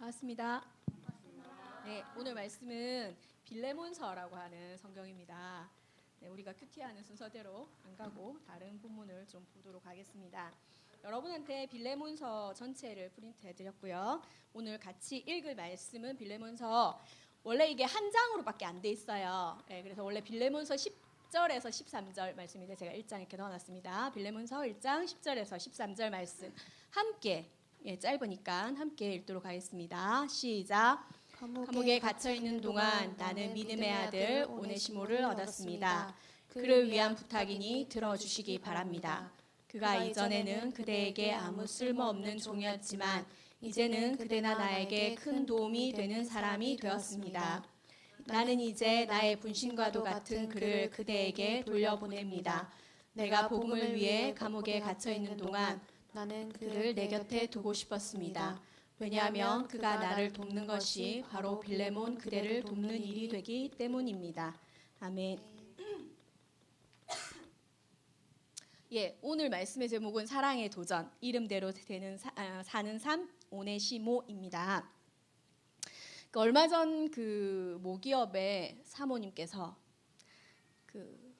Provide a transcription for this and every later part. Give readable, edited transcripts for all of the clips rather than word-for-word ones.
반갑습니다. 네, 오늘 말씀은 빌레몬서라고 하는 성경입니다. 네, 우리가 큐티하는 순서대로 안 가고 다른 본문을 좀 보도록 하겠습니다. 여러분한테 빌레몬서 전체를 프린트해드렸고요. 오늘 같이 읽을 말씀은 빌레몬서 원래 이게 한 장으로밖에 안 돼 있어요. 네, 그래서 원래 빌레몬서 10절에서 13절 말씀인데 제가 1장 이렇게 넣어놨습니다. 빌레몬서 1장 10절에서 13절 말씀 함께 짧으니까 함께 읽도록 하겠습니다. 시작. 감옥에 갇혀있는 동안 나는 믿음의 아들 오네시모를 얻었습니다. 그를 위한 부탁이니 들어주시기 바랍니다. 그가 이전에는 그대에게 아무 쓸모없는 종이었지만 이제는 그대나 나에게 큰 도움이 되는 사람이 되었습니다. 나는 이제 나의 분신과도 같은 그를 그대에게 돌려보냅니다. 내가 복음을 위해 감옥에 갇혀있는 동안 나는 그를 내 곁에 두고 싶었습니다. 왜냐하면 그가 나를 돕는 것이 바로 빌레몬 그대를 돕는 일이 되기 때문입니다. 아멘. 오늘 말씀의 제목은 사랑의 도전, 이름대로 사는 삶 오네시모입니다. 얼마 전 그 모기업의 사모님께서 그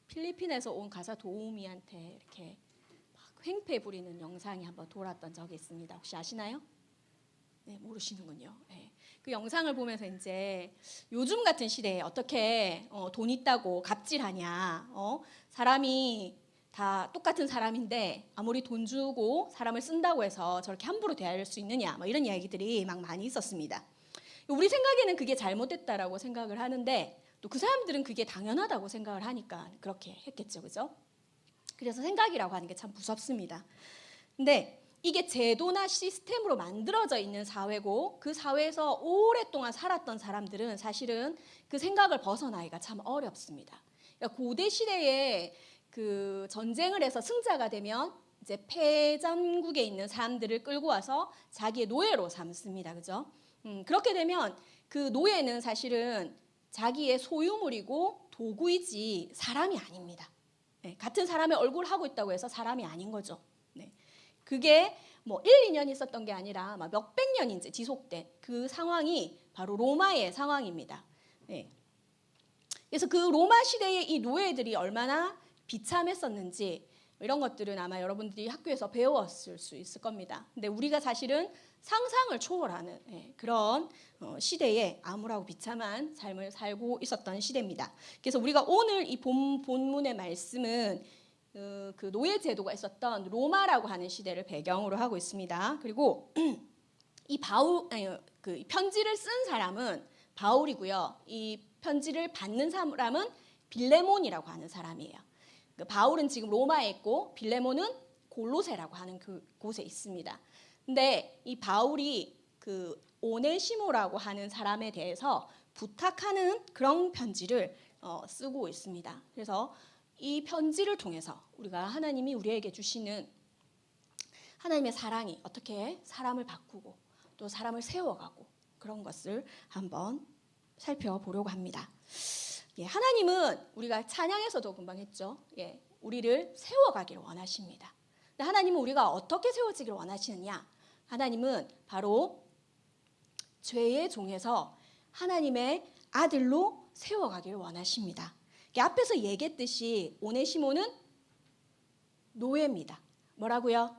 필리핀에서 온 가사 도우미한테 이렇게 횡패 부리는 영상이 한번 돌았던 적이 있습니다. 혹시 아시나요? 네, 모르시는군요. 네. 그 영상을 보면서 이제 요즘 같은 시대에 어떻게 돈 있다고 갑질하냐, 사람이 다 똑같은 사람인데 아무리 돈 주고 사람을 쓴다고 해서 저렇게 함부로 대할 수 있느냐, 이런 이야기들이 막 많이 있었습니다. 우리 생각에는 그게 잘못됐다라고 생각을 하는데 또 그 사람들은 그게 당연하다고 생각을 하니까 그렇게 했겠죠, 그죠? 그래서 생각이라고 하는 게 참 무섭습니다. 근데 이게 제도나 시스템으로 만들어져 있는 사회고 그 사회에서 오랫동안 살았던 사람들은 사실은 그 생각을 벗어나기가 참 어렵습니다. 그러니까 고대 시대에 그 전쟁을 해서 승자가 되면 이제 패전국에 있는 사람들을 끌고 와서 자기의 노예로 삼습니다. 그죠? 그렇게 되면 그 노예는 사실은 자기의 소유물이고 도구이지 사람이 아닙니다. 네, 같은 사람의 얼굴을 하고 있다고 해서 사람이 아닌 거죠. 네. 그게 1, 2년 있었던 게 아니라 몇백 년이 이제 지속된 그 상황이 바로 로마의 상황입니다. 네. 그래서 그 로마 시대의 이 노예들이 얼마나 비참했었는지 이런 것들은 아마 여러분들이 학교에서 배웠을 수 있을 겁니다. 근데 우리가 사실은 상상을 초월하는 그런 시대에 암울하고 비참한 삶을 살고 있었던 시대입니다. 그래서 우리가 오늘 이 본문의 말씀은 그 노예 제도가 있었던 로마라고 하는 시대를 배경으로 하고 있습니다. 그리고 이 그 편지를 쓴 사람은 바울이고요. 이 편지를 받는 사람은 빌레몬이라고 하는 사람이에요. 그 바울은 지금 로마에 있고 빌레몬은 골로새라고 하는 그 곳에 있습니다. 근데 이 바울이 그 오네시모라고 하는 사람에 대해서 부탁하는 그런 편지를 쓰고 있습니다. 그래서 이 편지를 통해서 우리가 하나님이 우리에게 주시는 하나님의 사랑이 어떻게 사람을 바꾸고 또 사람을 세워가고 그런 것을 한번 살펴보려고 합니다. 하나님은 우리가 찬양에서도 금방 했죠. 우리를 세워가기를 원하십니다. 근데 하나님은 우리가 어떻게 세워지기를 원하시느냐? 하나님은 바로 죄의 종에서 하나님의 아들로 세워가기를 원하십니다. 앞에서 얘기했듯이 오네시모는 노예입니다. 뭐라고요?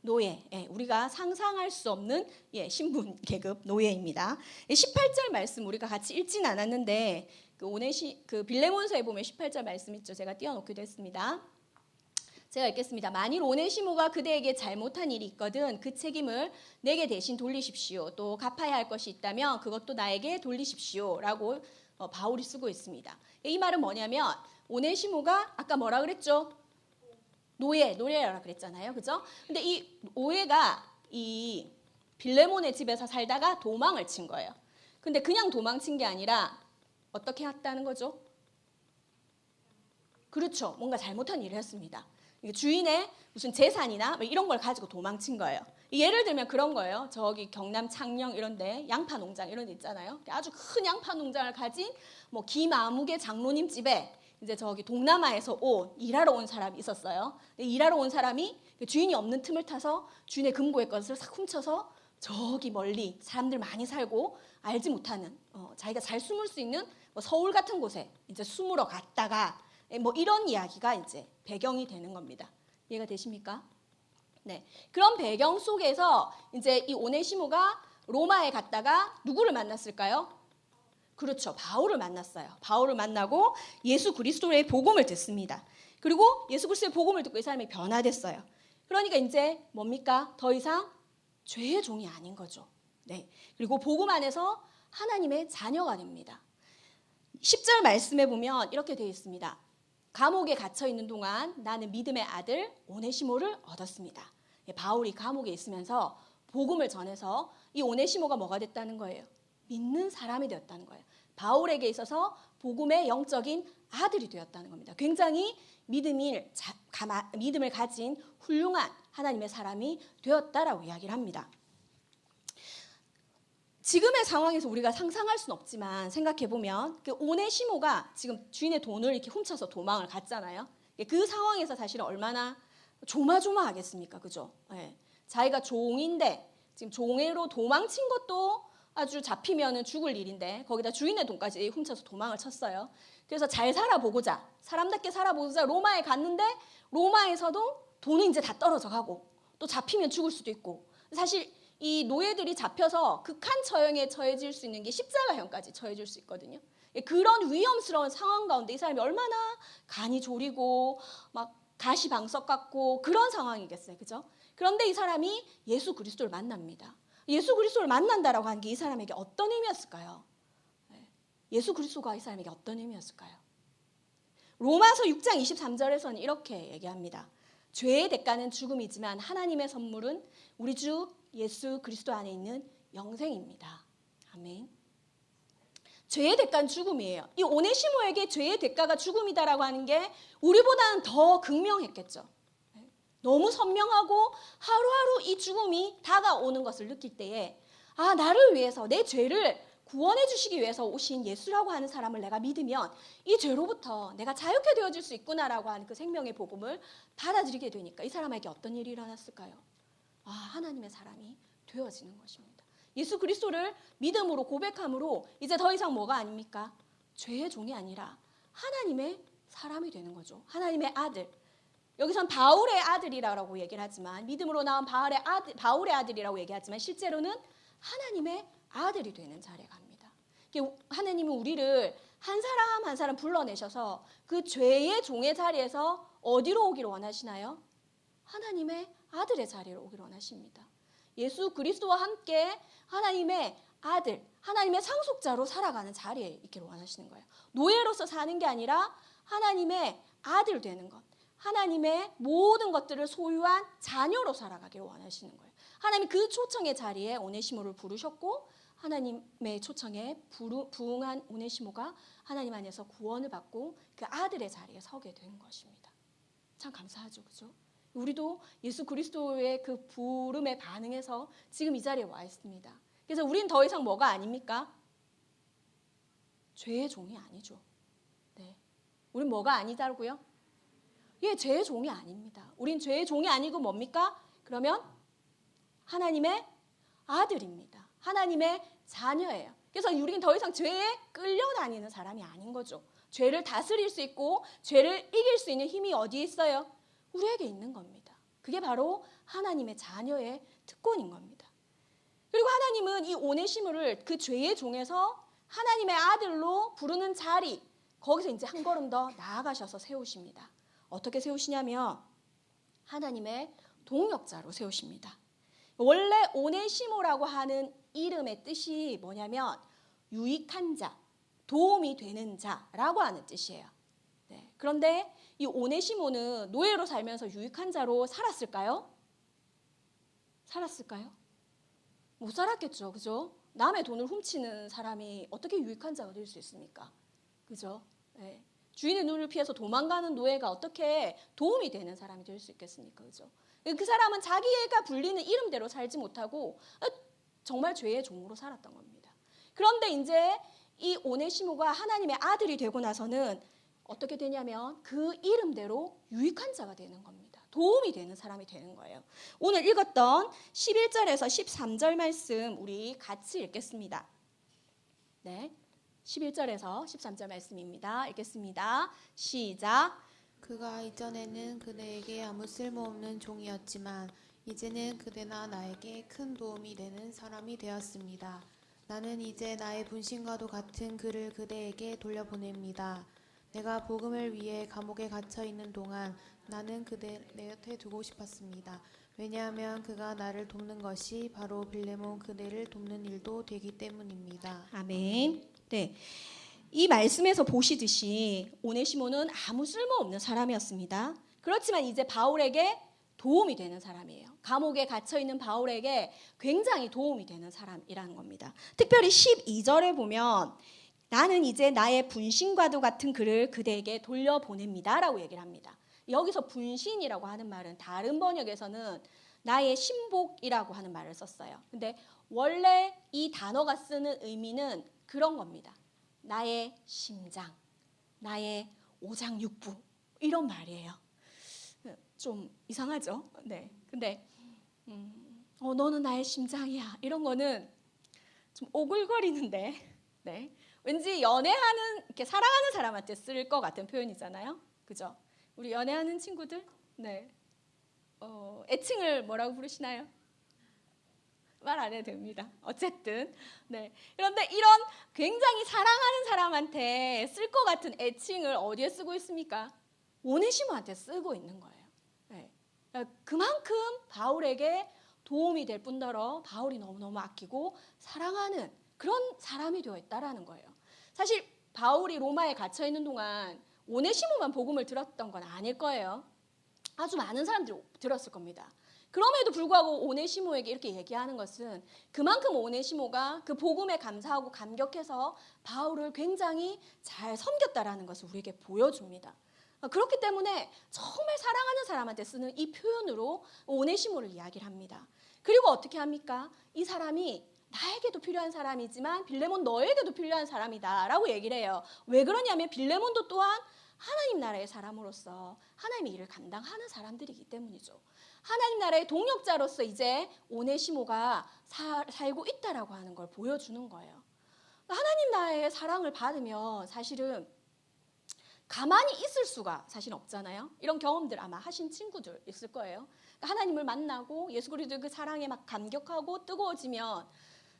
노예. 우리가 상상할 수 없는 신분 계급 노예입니다. 18절 말씀 우리가 같이 읽진 않았는데 그 빌레몬서에 보면 18절 말씀 있죠. 제가 띄워놓기도 했습니다. 제가 읽겠습니다. 만일 오네시모가 그대에게 잘못한 일이 있거든 그 책임을 내게 대신 돌리십시오. 또 갚아야 할 것이 있다면 그것도 나에게 돌리십시오. 라고 바울이 쓰고 있습니다. 이 말은 뭐냐면 오네시모가 아까 뭐라 그랬죠? 노예라고 그랬잖아요. 그죠? 근데 이 노예가 이 빌레몬의 집에서 살다가 도망을 친 거예요. 근데 그냥 도망친 게 아니라 어떻게 했다는 거죠? 그렇죠. 뭔가 잘못한 일을 했습니다. 주인의 무슨 재산이나 이런 걸 가지고 도망친 거예요. 예를 들면 그런 거예요. 저기 경남 창녕 이런데 양파 농장 이런 데 있잖아요. 아주 큰 양파 농장을 가진 김아무개 장로님 집에 이제 저기 동남아에서 일하러 온 사람이 있었어요. 일하러 온 사람이 주인이 없는 틈을 타서 주인의 금고의 것을 싹 훔쳐서 저기 멀리 사람들 많이 살고 알지 못하는 자기가 잘 숨을 수 있는 뭐 서울 같은 곳에 이제 숨으러 갔다가 뭐 이런 이야기가 이제 배경이 되는 겁니다. 이해가 되십니까? 네. 그런 배경 속에서 이제 이 오네시모가 로마에 갔다가 누구를 만났을까요? 그렇죠. 바울을 만났어요. 바울을 만나고 예수 그리스도의 복음을 듣습니다. 그리고 예수 그리스도의 복음을 듣고 이 사람이 변화됐어요. 그러니까 이제 뭡니까? 더 이상 죄의 종이 아닌 거죠. 네. 그리고 복음 안에서 하나님의 자녀가 됩니다. 10절 말씀에 보면 이렇게 되어 있습니다. 감옥에 갇혀 있는 동안 나는 믿음의 아들 오네시모를 얻었습니다. 바울이 감옥에 있으면서 복음을 전해서 이 오네시모가 뭐가 됐다는 거예요? 믿는 사람이 되었다는 거예요. 바울에게 있어서 복음의 영적인 아들이 되었다는 겁니다. 굉장히 믿음을 가진 훌륭한 하나님의 사람이 되었다라고 이야기를 합니다. 지금의 상황에서 우리가 상상할 수는 없지만 생각해보면 그 오네시모가 지금 주인의 돈을 이렇게 훔쳐서 도망을 갔잖아요. 그 상황에서 사실은 얼마나 조마조마하겠습니까? 그죠? 네. 자기가 종인데 지금 종으로 도망친 것도 아주 잡히면 죽을 일인데 거기다 주인의 돈까지 훔쳐서 도망을 쳤어요. 그래서 잘 살아보고자 사람답게 살아보고자 로마에 갔는데 로마에서도 돈은 이제 다 떨어져 가고 또 잡히면 죽을 수도 있고 사실 이 노예들이 잡혀서 극한 처형에 처해질 수 있는 게 십자가형까지 처해질 수 있거든요. 그런 위험스러운 상황 가운데 이 사람이 얼마나 간이 졸이고 막 가시방석 같고 그런 상황이겠어요. 그죠? 그런데 이 사람이 예수 그리스도를 만납니다. 예수 그리스도를 만난다라고 하는 게 이 사람에게 어떤 의미였을까요? 예수 그리스도가 이 사람에게 어떤 의미였을까요? 로마서 6장 23절에서는 이렇게 얘기합니다. 죄의 대가는 죽음이지만 하나님의 선물은 우리 주 예수 그리스도 안에 있는 영생입니다. 아멘. 죄의 대가는 죽음이에요. 이 오네시모에게 죄의 대가가 죽음이다라고 하는 게 우리보다는 더 극명했겠죠. 너무 선명하고 하루하루 이 죽음이 다가오는 것을 느낄 때에 아, 나를 위해서 내 죄를 구원해 주시기 위해서 오신 예수라고 하는 사람을 내가 믿으면 이 죄로부터 내가 자유케 되어질 수 있구나라고 하는 그 생명의 복음을 받아들이게 되니까 이 사람에게 어떤 일이 일어났을까요? 아, 하나님의 사람이 되어지는 것입니다. 예수 그리스도를 믿음으로 고백함으로 이제 더 이상 뭐가 아닙니까? 죄의 종이 아니라 하나님의 사람이 되는 거죠. 하나님의 아들. 여기선 바울의 아들이라고 얘기를 하지만 믿음으로 나온 바울의 아들이라고 얘기하지만 실제로는 하나님의 아들이 되는 자리에 갑니다. 하나님은 우리를 한 사람 한 사람 불러내셔서 그 죄의 종의 자리에서 어디로 오기를 원하시나요? 하나님의 아들의 자리로 오기를 원하십니다. 예수 그리스도와 함께 하나님의 아들, 하나님의 상속자로 살아가는 자리에 있기를 원하시는 거예요. 노예로서 사는 게 아니라 하나님의 아들 되는 것. 하나님의 모든 것들을 소유한 자녀로 살아가기를 원하시는 거예요. 하나님 그 초청의 자리에 오네시모를 부르셨고 하나님의 초청에 부응한 오네시모가 하나님 안에서 구원을 받고 그 아들의 자리에 서게 된 것입니다. 참 감사하죠. 그죠? 우리도 예수 그리스도의 그 부름에 반응해서 지금 이 자리에 와 있습니다. 그래서 우린 더 이상 뭐가 아닙니까? 죄의 종이 아니죠. 네. 우린 뭐가 아니다고요? 예, 죄의 종이 아닙니다. 우린 죄의 종이 아니고 뭡니까? 그러면 하나님의 아들입니다. 하나님의 자녀예요. 그래서 우리는 더 이상 죄에 끌려다니는 사람이 아닌 거죠. 죄를 다스릴 수 있고 죄를 이길 수 있는 힘이 어디에 있어요? 우리에게 있는 겁니다. 그게 바로 하나님의 자녀의 특권인 겁니다. 그리고 하나님은 이 오네시모를 그 죄의 종에서 하나님의 아들로 부르는 자리, 거기서 이제 한 걸음 더 나아가셔서 세우십니다. 어떻게 세우시냐면 하나님의 동역자로 세우십니다. 원래 오네시모라고 하는 이름의 뜻이 뭐냐면 유익한 자, 도움이 되는 자라고 하는 뜻이에요. 네. 그런데 이 오네시모는 노예로 살면서 유익한 자로 살았을까요? 살았을까요? 못 살았겠죠. 그죠? 남의 돈을 훔치는 사람이 어떻게 유익한 자가 될 수 있습니까? 그죠? 네. 주인의 눈을 피해서 도망가는 노예가 어떻게 도움이 되는 사람이 될 수 있겠습니까? 그죠? 그 사람은 자기가 불리는 이름대로 살지 못하고 정말 죄의 종으로 살았던 겁니다. 그런데 이제 이 오네시모가 하나님의 아들이 되고 나서는 어떻게 되냐면 그 이름대로 유익한 자가 되는 겁니다. 도움이 되는 사람이 되는 거예요. 오늘 읽었던 11절에서 13절 말씀 우리 같이 읽겠습니다. 네, 11절에서 13절 말씀입니다. 읽겠습니다. 시작. 그가 이전에는 그대에게 아무 쓸모없는 종이었지만 이제는 그대나 나에게 큰 도움이 되는 사람이 되었습니다. 나는 이제 나의 분신과도 같은 그를 그대에게 돌려보냅니다. 내가 복음을 위해 감옥에 갇혀 있는 동안 나는 그대 내 곁에 두고 싶었습니다. 왜냐하면 그가 나를 돕는 것이 바로 빌레몬 그대를 돕는 일도 되기 때문입니다. 아멘. 네. 이 말씀에서 보시듯이 오네시모는 아무 쓸모없는 사람이었습니다. 그렇지만 이제 바울에게 도움이 되는 사람이에요. 감옥에 갇혀있는 바울에게 굉장히 도움이 되는 사람이라는 겁니다. 특별히 12절에 보면 나는 이제 나의 분신과도 같은 그를 그대에게 돌려보냅니다 라고 얘기를 합니다. 여기서 분신이라고 하는 말은 다른 번역에서는 나의 신복이라고 하는 말을 썼어요. 근데 원래 이 단어가 쓰는 의미는 그런 겁니다. 나의 심장, 나의 오장육부 이런 말이에요. 좀 이상하죠? 네. 근데 너는 나의 심장이야 이런 거는 좀 오글거리는데, 네. 왠지 연애하는 이렇게 사랑하는 사람한테 쓸 것 같은 표현이잖아요. 그죠? 우리 연애하는 친구들, 네. 애칭을 뭐라고 부르시나요? 말 안 해도 됩니다. 어쨌든 네. 그런데 이런 굉장히 사랑하는 사람한테 쓸 것 같은 애칭을 어디에 쓰고 있습니까? 오네시모한테 쓰고 있는 거예요. 네. 그만큼 바울에게 도움이 될 뿐더러 바울이 너무너무 아끼고 사랑하는 그런 사람이 되어 있다라는 거예요. 사실 바울이 로마에 갇혀 있는 동안 오네시모만 복음을 들었던 건 아닐 거예요. 아주 많은 사람들이 들었을 겁니다. 그럼에도 불구하고 오네시모에게 이렇게 얘기하는 것은 그만큼 오네시모가 그 복음에 감사하고 감격해서 바울을 굉장히 잘 섬겼다라는 것을 우리에게 보여줍니다. 그렇기 때문에 정말 사랑하는 사람한테 쓰는 이 표현으로 오네시모를 이야기를 합니다. 그리고 어떻게 합니까? 이 사람이 나에게도 필요한 사람이지만 빌레몬 너에게도 필요한 사람이다 라고 얘기를 해요. 왜 그러냐면 빌레몬도 또한 하나님 나라의 사람으로서 하나님의 일을 감당하는 사람들이기 때문이죠. 하나님 나라의 동역자로서 이제 오네시모가 살고 있다라고 하는 걸 보여주는 거예요. 하나님 나라의 사랑을 받으면 사실은 가만히 있을 수가 사실 없잖아요. 이런 경험들 아마 하신 친구들 있을 거예요. 하나님을 만나고 예수 그리스도의 그 사랑에 막 감격하고 뜨거워지면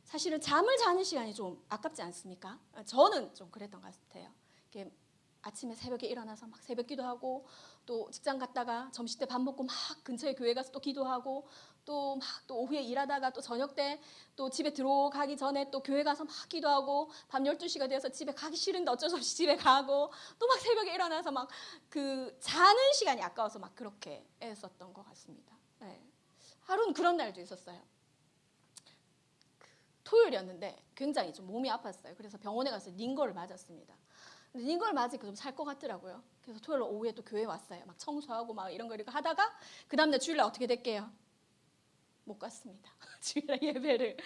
사실은 잠을 자는 시간이 좀 아깝지 않습니까? 저는 좀 그랬던 것 같아요. 이렇게 아침에 새벽에 일어나서 막 새벽 기도하고 또 직장 갔다가 점심 때 밥 먹고 막 근처에 교회 가서 또 기도하고 또 오후에 일하다가 또 저녁 때 또 집에 들어가기 전에 또 교회 가서 막 기도하고 밤 12시가 돼서 집에 가기 싫은데 어쩔 수 없이 집에 가고 또 막 새벽에 일어나서 막 그 자는 시간이 아까워서 막 그렇게 애썼던 것 같습니다. 네. 하루는 그런 날도 있었어요. 토요일이었는데 굉장히 좀 몸이 아팠어요. 그래서 병원에 가서 링거를 맞았습니다. 링거를 맞으니까 좀 살 것 같더라고요. 그래서 토요일 오후에 또 교회 왔어요. 막 청소하고 막 이런 거 이렇게 하다가 그 다음날 주일날 어떻게 됐게요? 못 갔습니다. 주일날 예배를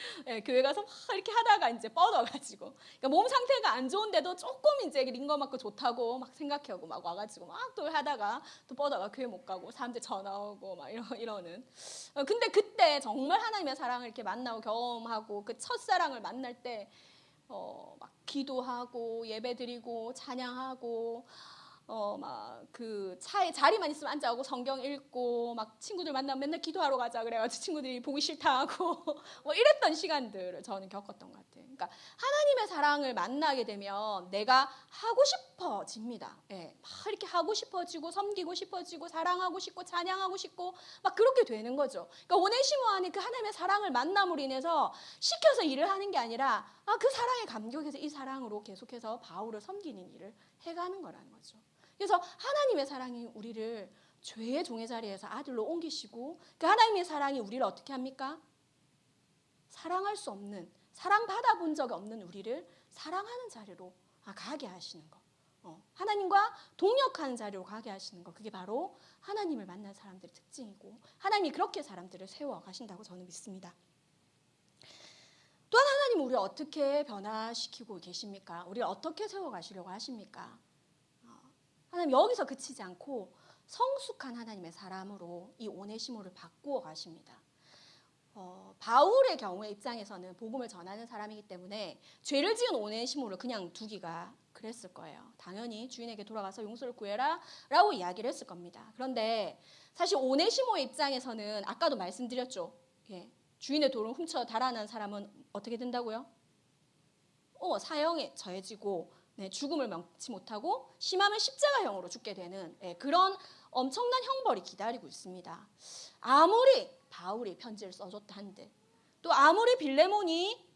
교회 가서 막 이렇게 하다가 이제 뻗어가지고 그러니까 몸 상태가 안 좋은데도 조금 이제 링거 맞고 좋다고 막 생각하고 막 와가지고 막 또 하다가 또 뻗어가 교회 못 가고 사람들 전화 오고 막 이러는. 근데 그때 정말 하나님의 사랑을 이렇게 만나고 경험하고 그 첫사랑을 만날 때 막 기도하고 예배드리고 찬양하고 막 그 차에 자리만 있으면 앉아가고 성경 읽고 막 친구들 만나면 맨날 기도하러 가자 그래가지고 친구들이 보기 싫다 하고 뭐 이랬던 시간들을 저는 겪었던 것 같아요. 그러니까 하나님의 사랑을 만나게 되면 내가 하고 싶어집니다. 예, 막 이렇게 하고 싶어지고 섬기고 싶어지고 사랑하고 싶고 찬양하고 싶고 막 그렇게 되는 거죠. 그러니까 오네시모 안에 그 하나님의 사랑을 만남으로 인해서 시켜서 일을 하는 게 아니라 그 사랑에 감격해서 이 사랑으로 계속해서 바울을 섬기는 일을 해가는 거라는 거죠. 그래서 하나님의 사랑이 우리를 죄의 종의 자리에서 아들로 옮기시고 그 하나님의 사랑이 우리를 어떻게 합니까? 사랑할 수 없는, 사랑받아 본 적이 없는 우리를 사랑하는 자리로 가게 하시는 거. 하나님과 동역하는 자리로 가게 하시는 거. 그게 바로 하나님을 만난 사람들의 특징이고 하나님이 그렇게 사람들을 세워가신다고 저는 믿습니다. 또한 하나님 우리를 어떻게 변화시키고 계십니까? 우리를 어떻게 세워가시려고 하십니까? 하나님 여기서 그치지 않고 성숙한 하나님의 사람으로 이 오네시모를 바꾸어 가십니다. 바울의 경우의 입장에서는 복음을 전하는 사람이기 때문에 죄를 지은 오네시모를 그냥 두기가 그랬을 거예요. 당연히 주인에게 돌아가서 용서를 구해라 라고 이야기를 했을 겁니다. 그런데 사실 오네시모의 입장에서는 아까도 말씀드렸죠. 예, 주인의 돌을 훔쳐 달아난 사람은 어떻게 된다고요? 사형에 처해지고 죽음을 면치 못하고 심하면 십자가형으로 죽게 되는 그런 엄청난 형벌이 기다리고 있습니다. 아무리 바울이 편지를 써줬다 한들 또 아무리 빌레몬이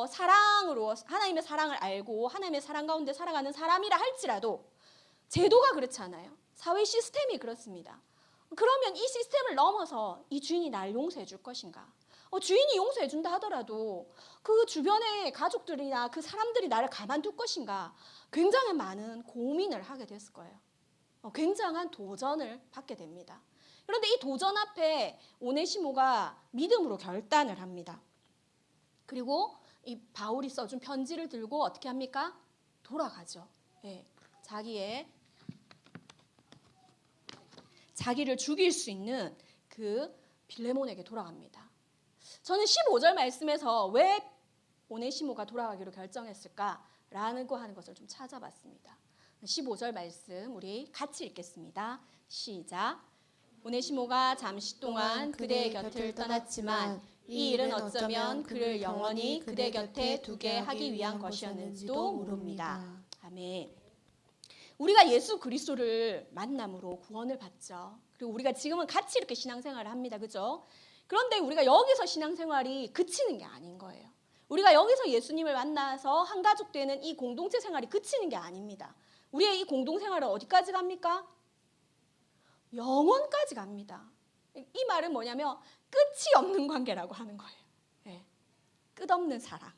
사랑으로 하나님의 사랑을 알고 하나님의 사랑 가운데 살아가는 사람이라 할지라도 제도가 그렇지 않아요. 사회 시스템이 그렇습니다. 그러면 이 시스템을 넘어서 이 주인이 날 용서해 줄 것인가? 주인이 용서해 준다 하더라도 그 주변의 가족들이나 그 사람들이 나를 가만둘 것인가? 굉장히 많은 고민을 하게 됐을 거예요. 굉장한 도전을 받게 됩니다. 그런데 이 도전 앞에 오네시모가 믿음으로 결단을 합니다. 그리고 이 바울이 써준 편지를 들고 어떻게 합니까? 돌아가죠. 예, 자기를 죽일 수 있는 그 빌레몬에게 돌아갑니다. 저는 15절 말씀에서 왜 오네시모가 돌아가기로 결정했을까라는 거 하는 것을 좀 찾아봤습니다. 15절 말씀 우리 같이 읽겠습니다. 시작. 오네시모가 잠시 동안 그대의 곁을 떠났지만 이 일은 어쩌면 그를 영원히 그대 곁에 두게 하기 위한 것이었는지도 모릅니다. 아멘. 우리가 예수 그리스도를 만남으로 구원을 받죠. 그리고 우리가 지금은 같이 이렇게 신앙생활을 합니다. 그죠? 그런데 우리가 여기서 신앙생활이 그치는 게 아닌 거예요. 우리가 여기서 예수님을 만나서 한 가족 되는 이 공동체 생활이 그치는 게 아닙니다. 우리의 이 공동생활은 어디까지 갑니까? 영원까지 갑니다. 이 말은 뭐냐면 끝이 없는 관계라고 하는 거예요. 네. 끝없는 사랑,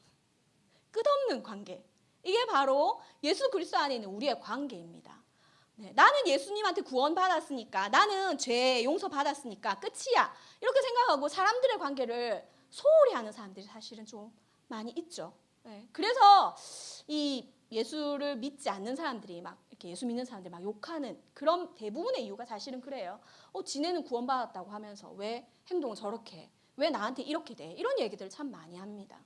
끝없는 관계. 이게 바로 예수 그리스도 안에 있는 우리의 관계입니다. 네. 나는 예수님한테 구원받았으니까, 나는 죄 용서받았으니까 끝이야. 이렇게 생각하고 사람들의 관계를 소홀히 하는 사람들이 사실은 좀 많이 있죠. 네. 그래서 이 예수를 믿지 않는 사람들이 막 이렇게 예수 믿는 사람들 막 욕하는 그런 대부분의 이유가 사실은 그래요. 지네는 구원받았다고 하면서 왜 행동을 저렇게 해? 왜 나한테 이렇게 돼? 이런 얘기들을 참 많이 합니다.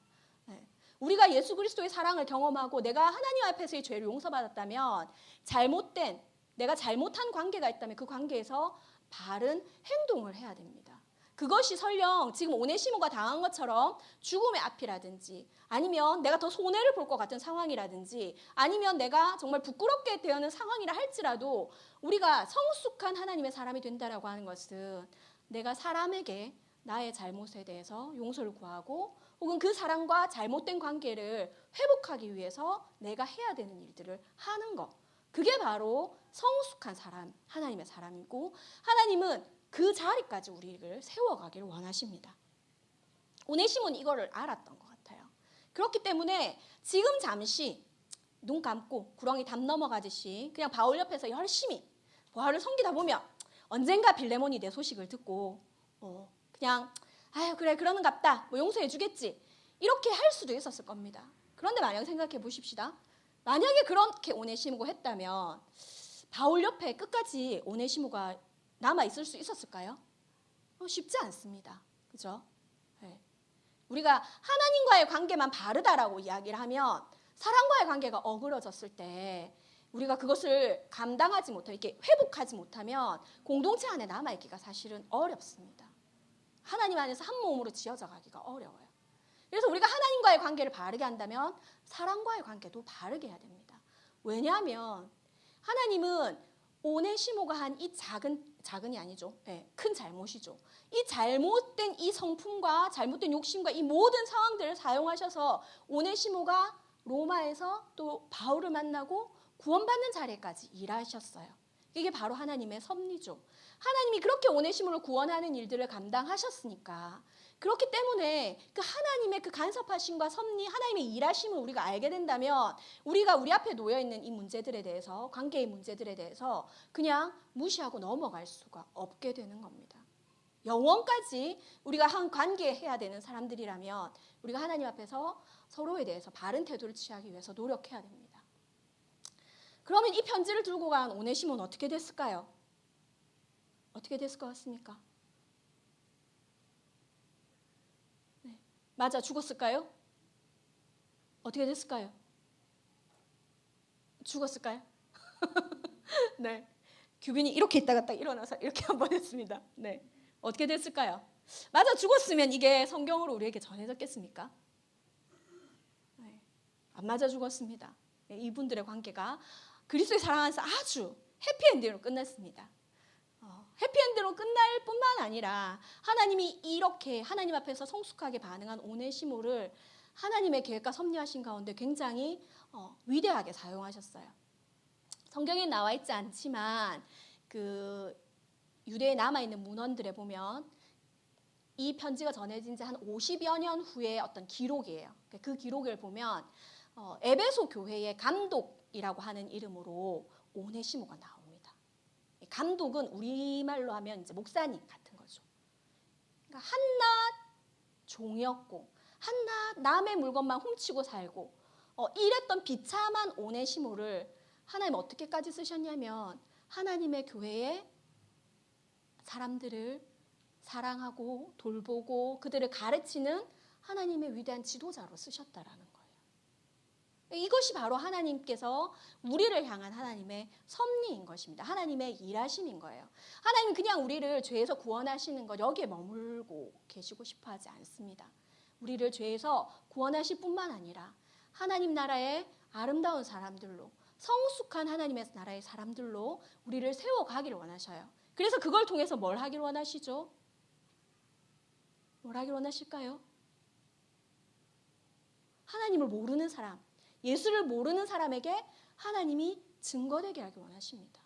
네. 우리가 예수 그리스도의 사랑을 경험하고 내가 하나님 앞에서의 죄를 용서받았다면 내가 잘못한 관계가 있다면 그 관계에서 바른 행동을 해야 됩니다. 그것이 설령 지금 오네시모가 당한 것처럼 죽음의 앞이라든지 아니면 내가 더 손해를 볼 것 같은 상황이라든지 아니면 내가 정말 부끄럽게 되는 상황이라 할지라도 우리가 성숙한 하나님의 사람이 된다라고 하는 것은 내가 사람에게 나의 잘못에 대해서 용서를 구하고 혹은 그 사람과 잘못된 관계를 회복하기 위해서 내가 해야 되는 일들을 하는 것. 그게 바로 성숙한 사람, 하나님의 사람이고 하나님은 그 자리까지 우리를 세워가기를 원하십니다. 오네시모는 이거를 알았던 것 같아요. 그렇기 때문에 지금 잠시 눈 감고 구렁이 담 넘어가듯이 그냥 바울 옆에서 열심히 바울을 섬기다 보면 언젠가 빌레몬이 내 소식을 듣고 그냥 아유 그래 그러는갑다 뭐 용서해 주겠지 이렇게 할 수도 있었을 겁니다. 그런데 만약 생각해 보십시다. 만약에 그렇게 오네시모가 했다면 바울 옆에 끝까지 오네시모가 남아 있을 수 있었을까요? 쉽지 않습니다. 그죠? 네. 우리가 하나님과의 관계만 바르다라고 이야기를 하면 사람과의 관계가 어그러졌을 때 우리가 그것을 감당하지 못하고 이렇게 회복하지 못하면 공동체 안에 남아있기가 사실은 어렵습니다. 하나님 안에서 한 몸으로 지어져 가기가 어려워요. 그래서 우리가 하나님과의 관계를 바르게 한다면 사람과의 관계도 바르게 해야 됩니다. 왜냐하면 하나님은 오네시모가 한 이 작은이 아니죠. 네, 큰 잘못이죠. 이 잘못된 이 성품과 잘못된 욕심과 이 모든 상황들을 사용하셔서 오네시모가 로마에서 또 바울을 만나고 구원받는 자리까지 일하셨어요. 이게 바로 하나님의 섭리죠. 하나님이 그렇게 오네시모를 구원하는 일들을 감당하셨으니까 그렇기 때문에 그 하나님의 그 간섭하심과 섭리, 하나님의 일하심을 우리가 알게 된다면 우리가 우리 앞에 놓여있는 이 문제들에 대해서 관계의 문제들에 대해서 그냥 무시하고 넘어갈 수가 없게 되는 겁니다. 영원까지 우리가 한 관계해야 되는 사람들이라면 우리가 하나님 앞에서 서로에 대해서 바른 태도를 취하기 위해서 노력해야 됩니다. 그러면 이 편지를 들고 간 오네시모는 어떻게 됐을까요? 어떻게 됐을 것 같습니까? 네. 맞아 죽었을까요? 어떻게 됐을까요? 죽었을까요? 네. 규빈이 이렇게 있다가 딱 일어나서 이렇게 한번 했습니다. 네. 어떻게 됐을까요? 맞아 죽었으면 이게 성경으로 우리에게 전해졌겠습니까? 네. 안 맞아 죽었습니다. 네. 이분들의 관계가 그리스도의 사랑 안에서 아주 해피엔딩으로 끝났습니다. 해피엔딩으로 끝날 뿐만 아니라 하나님이 이렇게 하나님 앞에서 성숙하게 반응한 오네시모를 하나님의 계획과 섭리하신 가운데 굉장히 위대하게 사용하셨어요. 성경에 나와 있지 않지만 그 유대에 남아있는 문헌들에 보면 이 편지가 전해진 지 한 50여 년 후의 어떤 기록이에요. 그 기록을 보면 에베소 교회의 감독이라고 하는 이름으로 오네시모가 나옵니다. 감독은 우리말로 하면 이제 목사님 같은 거죠. 그러니까 한낱 종이었고 한낱 남의 물건만 훔치고 살고 이랬던 비참한 오네시모를 하나님 어떻게까지 쓰셨냐면 하나님의 교회에 사람들을 사랑하고 돌보고 그들을 가르치는 하나님의 위대한 지도자로 쓰셨다라는 거예요. 이것이 바로 하나님께서 우리를 향한 하나님의 섭리인 것입니다. 하나님의 일하심인 거예요. 하나님은 그냥 우리를 죄에서 구원하시는 것 여기에 머물고 계시고 싶어 하지 않습니다. 우리를 죄에서 구원하실 뿐만 아니라 하나님 나라의 아름다운 사람들로 성숙한 하나님의 나라의 사람들로 우리를 세워가기를 원하셔요. 그래서 그걸 통해서 뭘 하기를 원하시죠? 뭘 하기를 원하실까요? 하나님을 모르는 사람, 예수를 모르는 사람에게 하나님이 증거되게 하기 원하십니다.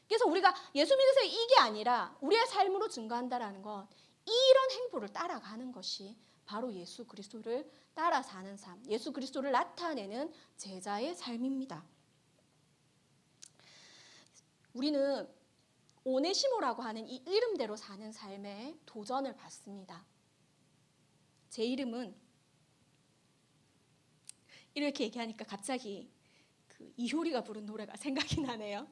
그래서 우리가 예수 믿으세요 이게 아니라 우리의 삶으로 증거한다라는 건 이런 행보를 따라가는 것이 바로 예수 그리스도를 따라 사는 삶, 예수 그리스도를 나타내는 제자의 삶입니다. 우리는 오네시모라고 하는 이 이름대로 사는 삶에 도전을 받습니다. 제 이름은 이렇게 얘기하니까 갑자기 그 이효리가 부른 노래가 생각이 나네요.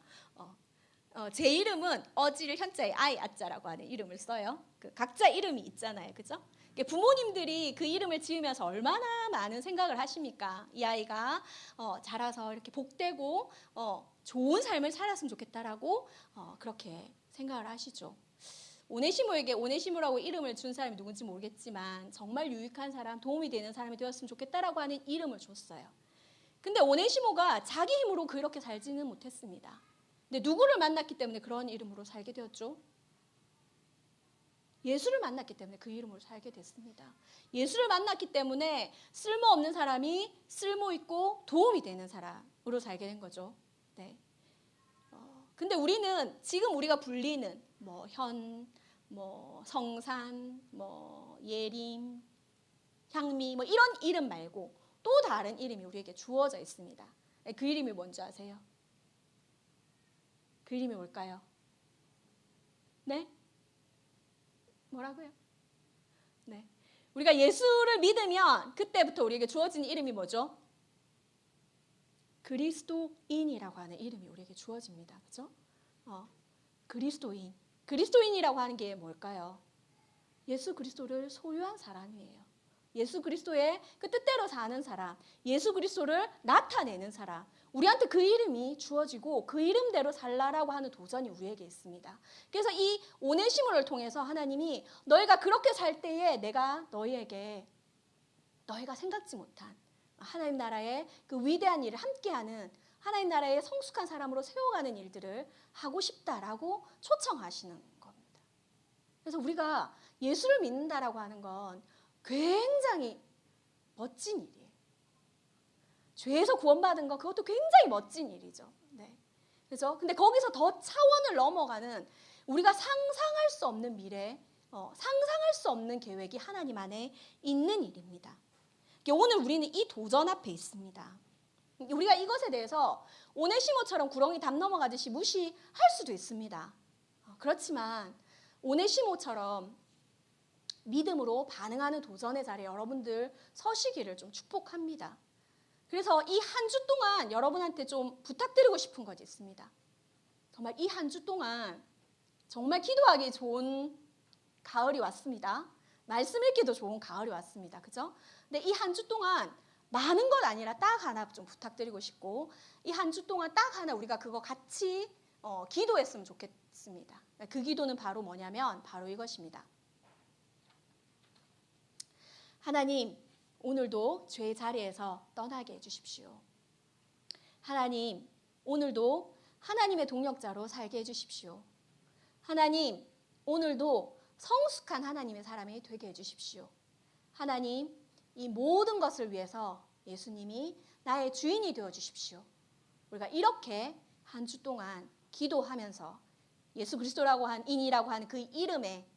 제 이름은 어지를 현자에 아이 아자라고 하는 이름을 써요. 그 각자 이름이 있잖아요, 그죠? 부모님들이 그 이름을 지으면서 얼마나 많은 생각을 하십니까? 이 아이가 자라서 이렇게 복되고 좋은 삶을 살았으면 좋겠다라고 그렇게 생각을 하시죠. 오네시모에게 오네시모라고 이름을 준 사람이 누군지 모르겠지만 정말 유익한 사람, 도움이 되는 사람이 되었으면 좋겠다라고 하는 이름을 줬어요. 근데 오네시모가 자기 힘으로 그렇게 살지는 못했습니다. 근데 누구를 만났기 때문에 그런 이름으로 살게 되었죠? 예수를 만났기 때문에 그 이름으로 살게 됐습니다. 예수를 만났기 때문에 쓸모없는 사람이 쓸모있고 도움이 되는 사람으로 살게 된 거죠. 네. 근데 우리는 지금 우리가 불리는 성산, 예림, 향미 이런 이름 말고 또 다른 이름이 우리에게 주어져 있습니다. 그 이름이 뭔지 아세요? 그 이름이 뭘까요? 네? 뭐라고요? 네. 우리가 예수를 믿으면 그때부터 우리에게 주어진 이름이 뭐죠? 그리스도인이라고 하는 이름이 우리에게 주어집니다. 그죠? 그리스도인. 그리스도인이라고 하는 게 뭘까요? 예수 그리스도를 소유한 사람이에요. 예수 그리스도의 그 뜻대로 사는 사람, 예수 그리스도를 나타내는 사람. 우리한테 그 이름이 주어지고 그 이름대로 살라라고 하는 도전이 우리에게 있습니다. 그래서 이 오네시모를 통해서 하나님이 너희가 그렇게 살 때에 내가 너희에게 너희가 생각지 못한 하나님 나라의 그 위대한 일을 함께하는 하나님 나라의 성숙한 사람으로 세워가는 일들을 하고 싶다라고 초청하시는 겁니다. 그래서 우리가 예수를 믿는다라고 하는 건 굉장히 멋진 일이에요. 죄에서 구원받은 거 그것도 굉장히 멋진 일이죠. 네. 그죠? 근데 거기서 더 차원을 넘어가는 우리가 상상할 수 없는 미래, 상상할 수 없는 계획이 하나님 안에 있는 일입니다. 오늘 우리는 이 도전 앞에 있습니다. 우리가 이것에 대해서 오네시모처럼 구렁이 담 넘어가듯이 무시할 수도 있습니다. 그렇지만 오네시모처럼 믿음으로 반응하는 도전의 자리에 여러분들 서시기를 좀 축복합니다. 그래서 이 한 주 동안 여러분한테 좀 부탁드리고 싶은 것이 있습니다. 정말 이 한 주 동안 정말 기도하기 좋은 가을이 왔습니다. 말씀 읽기도 좋은 가을이 왔습니다. 그죠? 근데 이 한 주 동안 많은 것 아니라 딱 하나 좀 부탁드리고 싶고, 이 한 주 동안 딱 하나 우리가 그거 같이 기도했으면 좋겠습니다. 그 기도는 바로 뭐냐면 바로 이것입니다. 하나님, 오늘도 죄의 자리에서 떠나게 해주십시오. 하나님, 오늘도 하나님의 동역자로 살게 해주십시오. 하나님, 오늘도 성숙한 하나님의 사람이 되게 해주십시오. 하나님, 이 모든 것을 위해서 예수님이 나의 주인이 되어주십시오. 우리가 이렇게 한 주 동안 기도하면서 예수 그리스도라고 한 인이라고 하는 그 이름에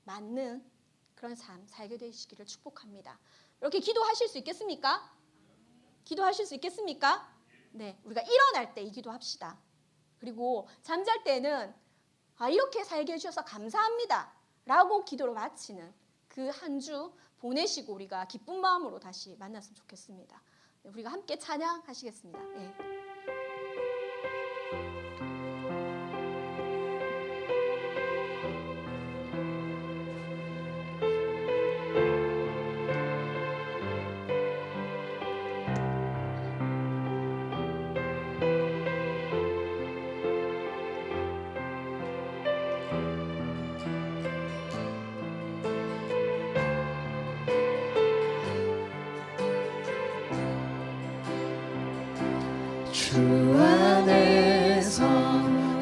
맞는 그런 삶 살게 되시기를 축복합니다. 이렇게 기도하실 수 있겠습니까? 기도하실 수 있겠습니까? 네, 우리가 일어날 때 이 기도합시다. 그리고 잠잘 때는 이렇게 살게 해주셔서 감사합니다 라고 기도로 마치는 그 한 주 보내시고 우리가 기쁜 마음으로 다시 만났으면 좋겠습니다. 네, 우리가 함께 찬양하시겠습니다. 네. 주 안에서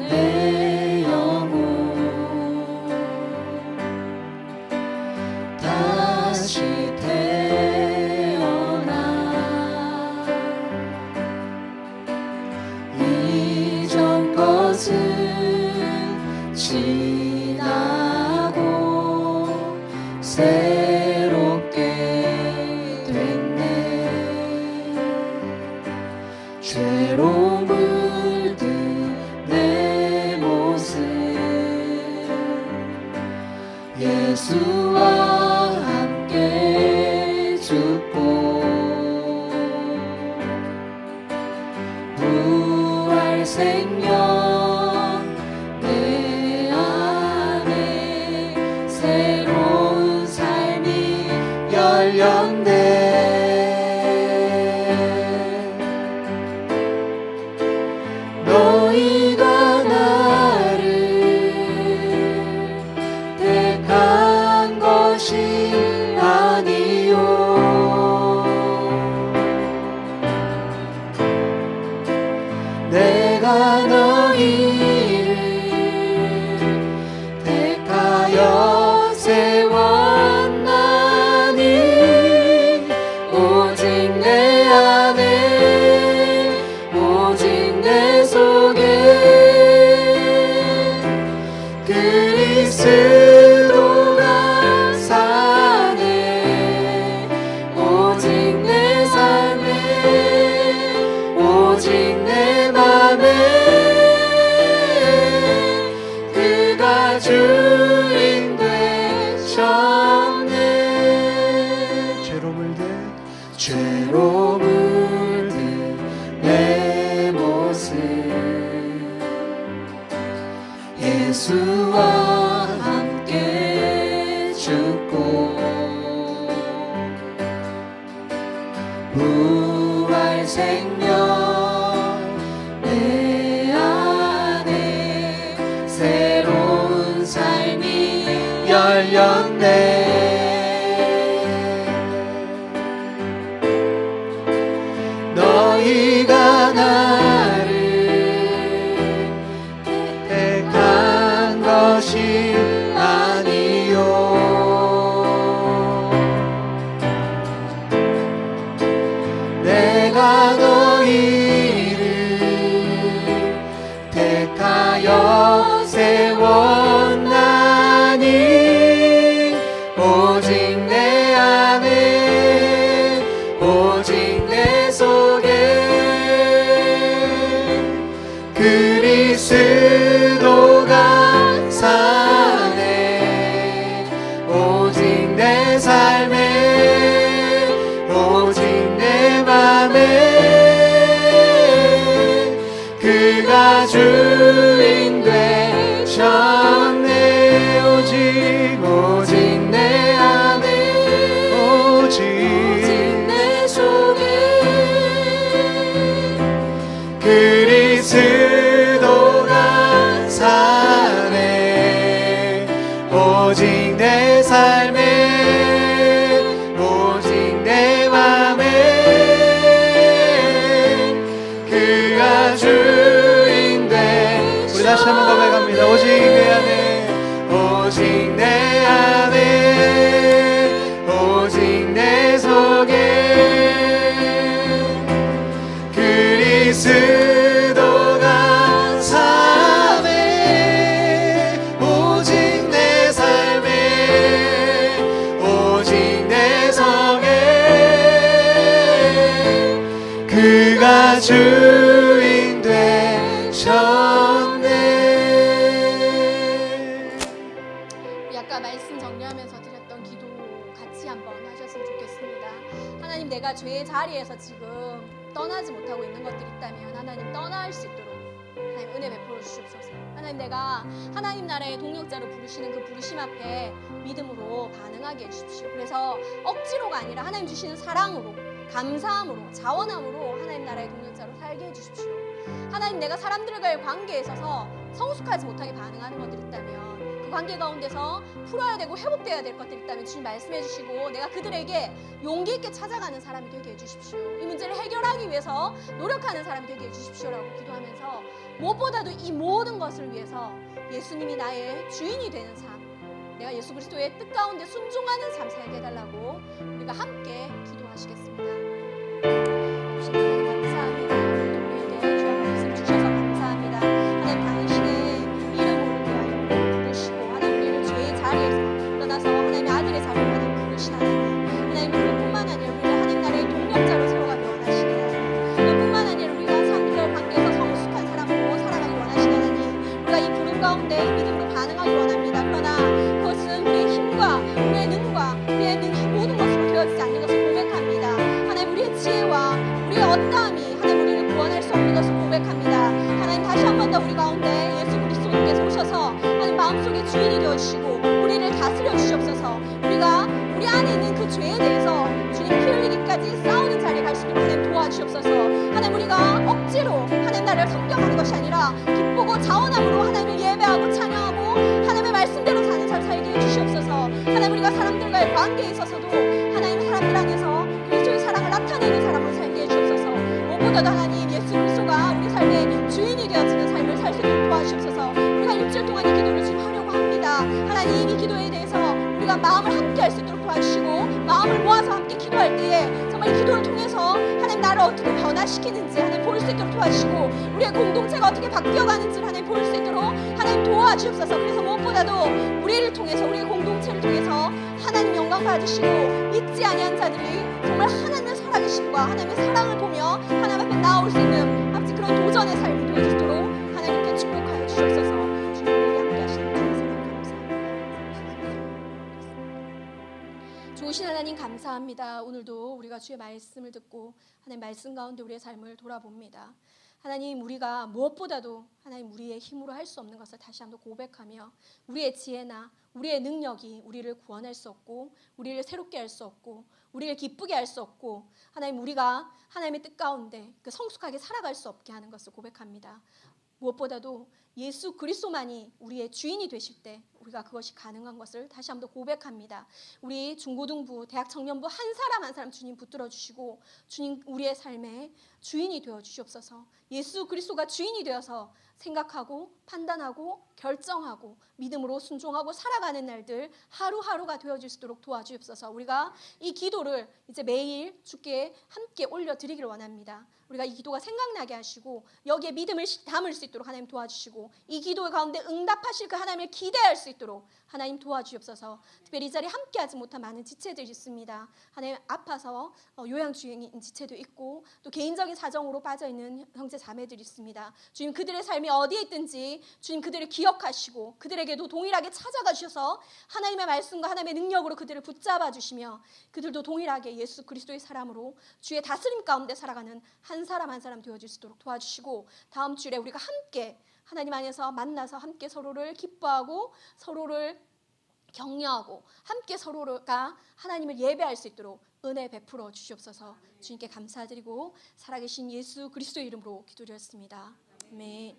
내 영혼 다시 태어나 이전 것은 지나고 새롭게 됐네. 죄로 물든 내 모습 예수와 함께 죽고 부활 생명 내 안에 새로운 삶이 열렸네. 너희가 나를 택한 것이 아니요 내가 너희를 택하여 세웠나니 오직 내 안에 오직 내 속에 그리스도가 사네. 오직 내 삶에 오직 내 맘에 그가 주인 되셨네. 죄로 물든 내 모습 예수와 함께 죽고 부활 생명 내 안에 새로운 삶이 열렸네. 너희가 나를 택한 것이 아니요 내가 너희를 택하여 세웠나니 오직 내 안에 오직 내 속에 그리스도가 사네. 오직 내 삶에 오직 내 맘에 그가 주인 되셨네. 나 주인 되셨네. 우리 아까 말씀 정리하면서 드렸던 기도 같이 한번 하셨으면 좋겠습니다. 하나님, 내가 죄의 자리에서 지금 떠나지 못하고 있는 것들이 있다면 하나님 떠날 수 있도록 하나님 은혜 베풀어 주시옵소서. 하나님, 내가 하나님 나라의 동역자로 부르시는 그 부르심 앞에 믿음으로 반응하게 해주십시오. 그래서 억지로가 아니라 하나님 주시는 사랑으로, 감사함으로, 자원함으로 하나님 나라의 동역자로 살게 해주십시오. 하나님, 내가 사람들과의 관계에 있어서 성숙하지 못하게 반응하는 것들이 있다면 그 관계 가운데서 풀어야 되고 회복돼야 될 것들이 있다면 주님 말씀해 주시고 내가 그들에게 용기 있게 찾아가는 사람이 되게 해주십시오. 이 문제를 해결하기 위해서 노력하는 사람이 되게 해주십시오라고 기도하면서 무엇보다도 이 모든 것을 위해서 예수님이 나의 주인이 되는 삶, 내가 예수 그리스도의 뜻 가운데 순종하는 삶 살게 해달라고 우리가 함께 기도하시겠습니다. 주님 감사합니다. 우리에게 귀한 말씀 주셔서 감사합니다. 하나님, 당신의 이름으로 우리를 부르시고 하나님 우리를 죄의 자리에서 떠나서 하나님의 아들의 자리로 하나님 부르신 하나님, 하나님 그뿐만 아니라 우리를 하나님 나라의 동력자로 세워가기 원하시는 하나님, 그뿐만 아니라 우리가 사람들과의 관계에서 성숙한 사람으로 살아가기 원하시는 하나님, 우리가 이 부름 가운데 믿음으로 반응하기 원합니다. 그러나 그것은 우리의 힘과 우리의 능과 우리의 모든 것으로 되어지지 않는 것을 고백합니다. 하나님, 우리의 지혜와 우리의 어떠함이 하나님 우리를 구원할 수 없는 것을 고백합니다. 하나님, 다시 한 번 더 우리 가운데 예수 그리스도님께서 오셔서 하나님 마음속에 주인이 되어주시고 우리를 다스려 주시옵소서. 우리가 우리 안에 있는 그 죄에 대해서 주님 피 흘리기까지 싸우는 자리에 갈 수 있도록 하나님 도와주시옵소서. 하나님, 우리가 억지로 하나님 나라를 섬겨가는 것이 아니라 기쁘고 자원함으로 하나님을 예배하고 찬양하고 하나님의 말씀대로 사는 삶 살게 해주시옵소서. 하나님, 우리가 사람들과의 관계에 있어서도 하나님 사람들 안에서 그리스도의 사랑을 나타내는 사람으로 살게 해주옵소서. 무엇보다도 하나님 예수 그리스도가 우리 삶의 주인이 되어지는 삶을 살 수 있도록 도와주시옵소서. 우리가 일주일 동안 이 기도를 지금 하려고 합니다. 하나님, 이 기도에 대해서 우리가 마음을 함께 할 수 있도록 도와주시고 마음을 모아서 함께 기도할 때에 정말 이 기도를 통해서 하나님 나를 어떻게 변화시키는지 하나님 볼 수 있도록 도와주시고 우리의 공동체가 어떻게 바뀌어가는지를 하나님 볼 수 있도록 하나님 도와주옵소서. 그래서 무엇보다도 우리를 통해서 우리의 공동체를 통해서 하나님 영광 받으시고 믿지 아니한 자들이 정말 하나님의 살아계심과 하나님의 사랑을 보며 하나님 앞에 나올 수 있는 아버지 그런 도전의 삶이 되어지도록 하나님께 축복하여 주시옵소서. 주님이 함께 하시는 주의 사랑 감사합니다. 좋으신 하나님 감사합니다. 오늘도 우리가 주의 말씀을 듣고 하나님 말씀 가운데 우리의 삶을 돌아봅니다. 하나님, 우리가 무엇보다도 하나님 우리의 힘으로 할 수 없는 것을 다시 한번 고백하며 우리의 지혜나 우리의 능력이 우리를 구원할 수 없고 우리를 새롭게 할 수 없고 우리를 기쁘게 할 수 없고 하나님 우리가 하나님의 뜻 가운데 그 성숙하게 살아갈 수 없게 하는 것을 고백합니다. 무엇보다도 예수 그리스도만이 우리의 주인이 되실 때 우리가 그것이 가능한 것을 다시 한번 고백합니다. 우리 중고등부, 대학 청년부 한 사람 한 사람 주님 붙들어 주시고 주님 우리의 삶의 주인이 되어 주시옵소서. 예수 그리스도가 주인이 되어서 생각하고 판단하고 결정하고 믿음으로 순종하고 살아가는 날들 하루하루가 되어질 수 있도록 도와주옵소서. 우리가 이 기도를 이제 매일 주께 함께 올려드리기를 원합니다. 우리가 이 기도가 생각나게 하시고 여기에 믿음을 담을 수 있도록 하나님 도와주시고 이 기도 가운데 응답하실 그 하나님을 기대할 수 있도록 하나님 도와주옵소서. 특별히 이 자리에 함께하지 못한 많은 지체들이 있습니다. 하나님 아파서 요양주의인 지체도 있고 또 개인적인 사정으로 빠져있는 형제 자매들이 있습니다. 주님 그들의 삶이 어디에 있든지 주님 그들을 기억하시고 그들에게도 동일하게 찾아가 주셔서 하나님의 말씀과 하나님의 능력으로 그들을 붙잡아 주시며 그들도 동일하게 예수 그리스도의 사람으로 주의 다스림 가운데 살아가는 한 사람 한 사람 되어질 수 있도록 도와주시고 다음 주에 우리가 함께 하나님 안에서 만나서 함께 서로를 기뻐하고 서로를 격려하고 함께 서로가 하나님을 예배할 수 있도록 은혜 베풀어 주시옵소서. 주님께 감사드리고 살아계신 예수 그리스도의 이름으로 기도드렸습니다. 아멘.